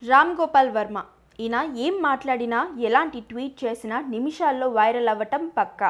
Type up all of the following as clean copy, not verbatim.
రామ్ గోపాల్ వర్మ ఈయన ఏం మాట్లాడినా ఎలాంటి ట్వీట్ చేసినా నిమిషాల్లో వైరల్ అవ్వటం పక్కా.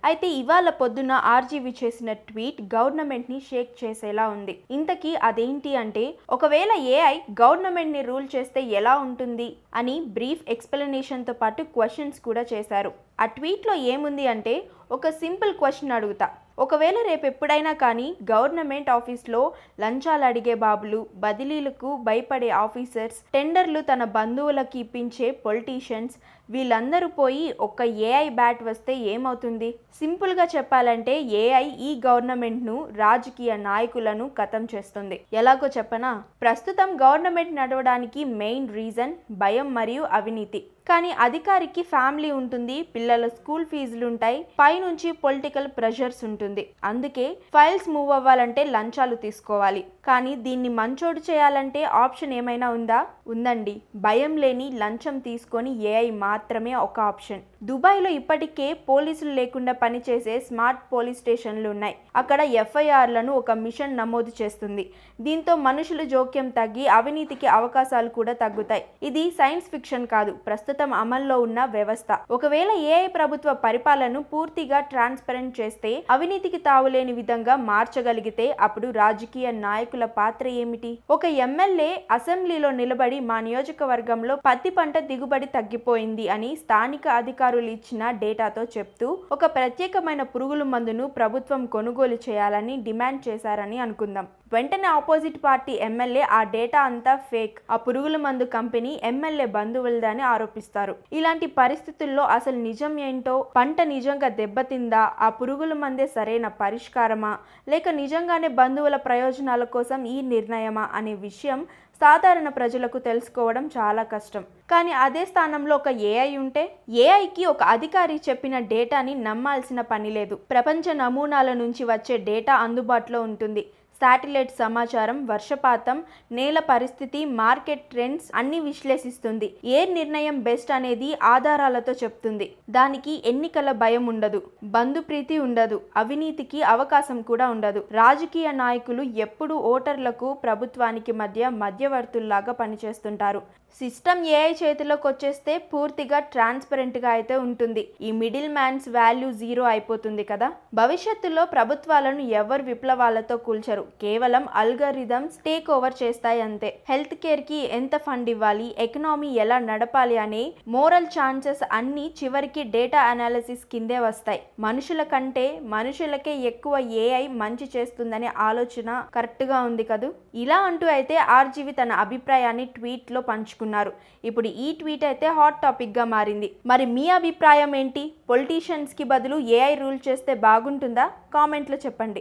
అయితే ఇవాళ పొద్దున్న ఆర్జీవి చేసిన ట్వీట్ గవర్నమెంట్ని షేక్ చేసేలా ఉంది. ఇంతకీ అదేంటి అంటే, ఒకవేళ ఏఐ గవర్నమెంట్ని రూల్ చేస్తే ఎలా ఉంటుంది అని బ్రీఫ్ ఎక్స్ప్లెనేషన్తో పాటు క్వశ్చన్స్ కూడా చేశారు. ఆ ట్వీట్లో ఏముంది అంటే, ఒక సింపుల్ క్వశ్చన్ అడుగుతా, ఒకవేళ రేపు ఎప్పుడైనా కానీ గవర్నమెంట్ ఆఫీస్లో లంచాలు అడిగే బాబులు, బదిలీలకు భయపడే ఆఫీసర్స్, టెండర్లు తన బంధువులకి ఇప్పించే పొలిటీషియన్స్ వీళ్ళందరూ పోయి ఒక్క ఏఐ బ్యాట్ వస్తే ఏమవుతుంది? సింపుల్గా చెప్పాలంటే ఏఐ ఈ గవర్నమెంట్ను, రాజకీయ నాయకులను ఖతం చేస్తుంది. ఎలాగో చెప్పనా? ప్రస్తుతం గవర్నమెంట్ నడవడానికి మెయిన్ రీజన్ భయం మరియు అవినీతి. కానీ అధికారికి ఫ్యామిలీ ఉంటుంది, పిల్లల స్కూల్ ఫీజులు ఉంటాయి, పైనుంచి పొలిటికల్ ప్రెషర్స్ ఉంటుంది. అందుకే ఫైల్స్ మూవ్ అవ్వాలంటే లంచాలు తీసుకోవాలి. కానీ దీన్ని మంచోడు చేయాలంటే ఆప్షన్ ఏమైనా ఉందా? ఉందండి. భయం లేని లంచం తీసుకొని ఏఐ మాత్రమే ఒక ఆప్షన్. దుబాయ్లో ఇప్పటికే పోలీసులు లేకుండా పనిచేసే స్మార్ట్ పోలీస్ స్టేషన్లు ఉన్నాయి. అక్కడ ఎఫ్ఐఆర్లను ఒక మిషన్ నమోదు చేస్తుంది. దీంతో మనుషుల జోక్యం తగ్గి అవినీతికి అవకాశాలు కూడా తగ్గుతాయి. ఇది సైన్స్ ఫిక్షన్ కాదు, ప్రస్తుతం అమల్లో ఉన్న వ్యవస్థ. ఒకవేళ ఏఐ ప్రభుత్వ పరిపాలనను పూర్తిగా ట్రాన్స్పరెంట్ చేస్తే, అవినీతికి తావులేని విధంగా మార్చగలిగితే అప్పుడు రాజకీయ నాయకుల పాత్ర ఏమిటి? ఒక ఎమ్మెల్యే అసెంబ్లీలో నిలబడి మా నియోజకవర్గంలో పత్తి పంట దిగుబడి తగ్గిపోయింది అని స్థానిక అధికారులు ఇచ్చిన డేటాతో చెప్తూ ఒక ప్రత్యేకమైన పురుగుల మందును ప్రభుత్వం కొనుగోలు చేయాలని డిమాండ్ చేశారని అనుకుందాం. వెంటనే ఆపోజిట్ పార్టీ ఎమ్మెల్యే ఆ డేటా అంతా ఫేక్, ఆ పురుగుల మందు కంపెనీ ఎమ్మెల్యే బంధువులదని ఆరోపిస్తారు. ఇలాంటి పరిస్థితుల్లో అసలు నిజం ఏంటో, పంట నిజంగా దెబ్బతిందా, ఆ పురుగుల మందే సరైన పరిష్కారమా, లేక నిజంగానే బంధువుల ప్రయోజనాల కోసం ఈ నిర్ణయమా అనే విషయం సాధారణ ప్రజలకు తెలుసుకోవడం చాలా కష్టం. కానీ అదే స్థానంలో ఒక ఏఐ ఉంటే, ఏఐకి ఒక అధికారి చెప్పిన డేటాని నమ్మాల్సిన పని లేదు. ప్రపంచ నమూనాల నుంచి వచ్చే డేటా అందుబాటులో ఉంటుంది. శాటిలైట్ సమాచారం, వర్షపాతం, నేల పరిస్థితి, మార్కెట్ ట్రెండ్స్ అన్ని విశ్లేషిస్తుంది. ఏ నిర్ణయం బెస్ట్ అనేది ఆధారాలతో చెప్తుంది. దానికి ఎన్నికల భయం ఉండదు, బంధుప్రీతి ఉండదు, అవినీతికి అవకాశం కూడా ఉండదు. రాజకీయ నాయకులు ఎప్పుడూ ఓటర్లకు, ప్రభుత్వానికి మధ్య మధ్యవర్తుల్లాగా పనిచేస్తుంటారు. సిస్టమ్ ఏఐ చేతిలోకి వచ్చేస్తే పూర్తిగా ట్రాన్స్పరెంట్గా అయితే ఉంటుంది. ఈ మిడిల్ మ్యాన్స్ వాల్యూ జీరో అయిపోతుంది కదా. భవిష్యత్తులో ప్రభుత్వాలను ఎవరు విప్లవాలతో కూల్చరు, కేవలం అల్గరిథమ్స్ టేక్ ఓవర్ చేస్తాయి అంతే. హెల్త్ కేర్ కి ఎంత ఫండ్ ఇవ్వాలి, ఎకనామీ ఎలా నడపాలి అనే మోరల్ ఛాన్సెస్ అన్ని చివరికి డేటా అనాలిసిస్ కిందే వస్తాయి. మనుషుల కంటే మనుషులకే ఎక్కువ ఏఐ మంచి చేస్తుందనే ఆలోచన కరెక్ట్ గా ఉంది కదూ. ఇలా అంటూ అయితే ఆర్జీవి తన అభిప్రాయాన్ని ట్వీట్ లో పంచుకున్నారు. ఇప్పుడు ఈ ట్వీట్ అయితే హాట్ టాపిక్ గా మారింది. మరి మీ అభిప్రాయం ఏంటి? పొలిటీషియన్స్ కి బదులు ఏఐ రూల్ చేస్తే బాగుంటుందా? కామెంట్లో చెప్పండి.